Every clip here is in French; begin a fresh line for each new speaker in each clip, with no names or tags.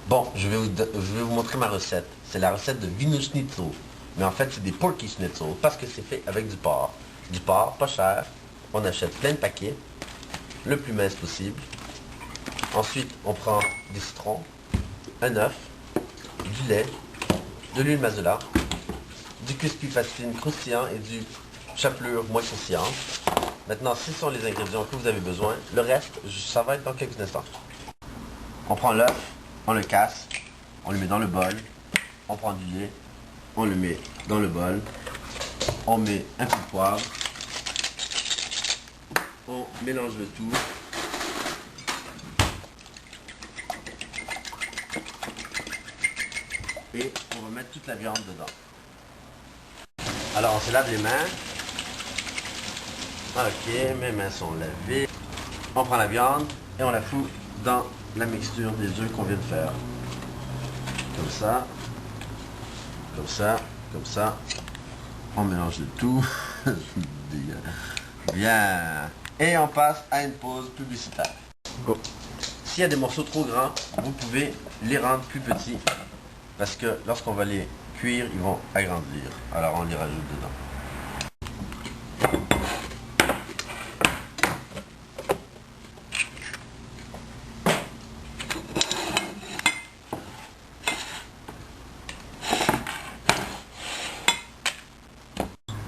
Bon, je vais vous montrer ma recette. C'est la recette de Wiener Schnitzel. Mais en fait, c'est des Porky Schnitzel parce que c'est fait avec du porc. Du porc, pas cher. On achète plein de paquets, le plus mince possible. Ensuite, on prend des citrons, un œuf, du lait, de l'huile mazola, du crispy fine croustillant et du chapelure moins croustillante. Maintenant, ce sont les ingrédients que vous avez besoin. Le reste, ça va être dans quelques instants. On prend l'œuf, on le casse, on le met dans le bol, on prend du lait, on le met dans le bol, on met un peu de poivre, on mélange le tout. Et on va mettre toute la viande dedans. Alors on se lave les mains. Ok, mes mains sont lavées. On prend la viande et on la fout dans la mixture des œufs qu'on vient de faire. Comme ça. Comme ça. Comme ça. On mélange le tout. Bien. Et on passe à une pause publicitaire. Bon. S'il y a des morceaux trop grands, vous pouvez les rendre plus petits. Parce que lorsqu'on va les cuire, ils vont agrandir. Alors on les rajoute dedans.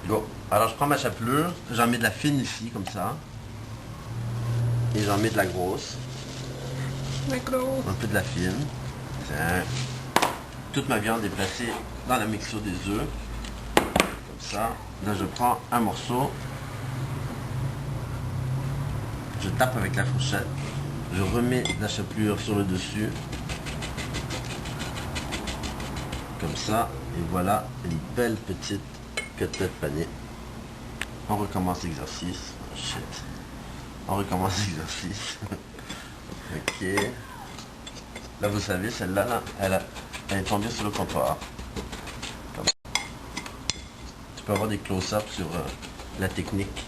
Bon, alors je prends ma chapelure, j'en mets de la fine ici, comme ça. Et j'en mets de la grosse. Un peu de la fine. Tiens. Toute ma viande est placée dans la mixture des œufs. Comme ça. Là, je prends un morceau. Je tape avec la fourchette. Je remets la chapelure sur le dessus. Comme ça. Et voilà une belle petite côtelette panée. On recommence l'exercice. Oh, shit. On recommence l'exercice. Ok. Là, vous savez, celle-là, là, elle est tombée sur le comptoir. Comme ça. Tu peux avoir des close-ups sur la technique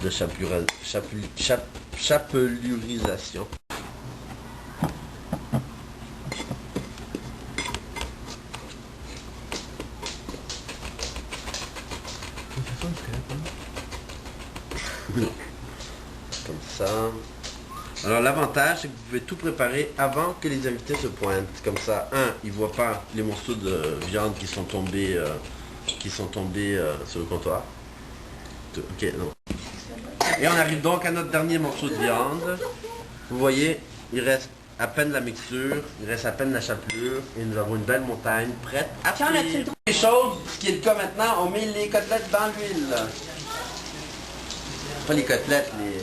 de chapelurisation. Comme ça. Alors l'avantage, c'est que vous pouvez tout préparer avant que les invités se pointent. Comme ça, ils ne voient pas les morceaux de viande qui sont tombés, sur le comptoir. Ok, non. Et on arrive donc à notre dernier morceau de viande. Vous voyez, il reste à peine la mixture, il reste à peine la chapelure, et nous avons une belle montagne prête à cuire. Les choses, ce qui est le cas maintenant, on met les côtelettes dans l'huile. Pas les côtelettes,
les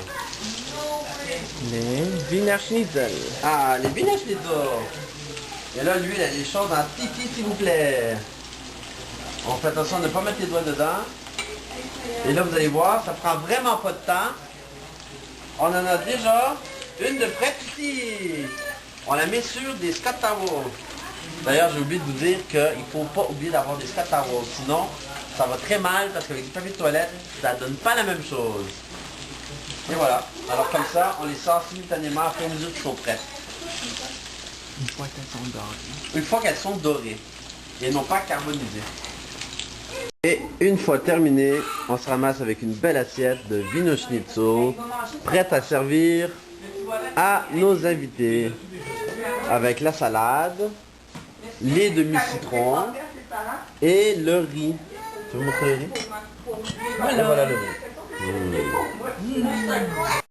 Wiener Schnitzel.
Ah, les Wiener Schnitzel. Et là, l'huile, elle est chaude en pipi, s'il vous plaît. On fait attention à ne pas mettre les doigts dedans. Et là, vous allez voir, ça prend vraiment pas de temps. On en a déjà une de prête ici. On la met sur des Scott Towels. D'ailleurs, j'ai oublié de vous dire qu'il ne faut pas oublier d'avoir des Scott Towels. Sinon, ça va très mal parce qu'avec du papier de toilette, ça donne pas la même chose. Et voilà. Alors comme ça, on les sort simultanément à fur et à mesure qu'ils sont prêtes.
Une fois qu'elles sont dorées.
Une fois qu'elles sont dorées. Et non pas carbonisées. Et une fois terminé, on se ramasse avec une belle assiette de Wiener Schnitzel, prête à servir à nos invités. Avec la salade, les demi-citrons et le riz. Tu veux montrer le riz? Voilà le riz.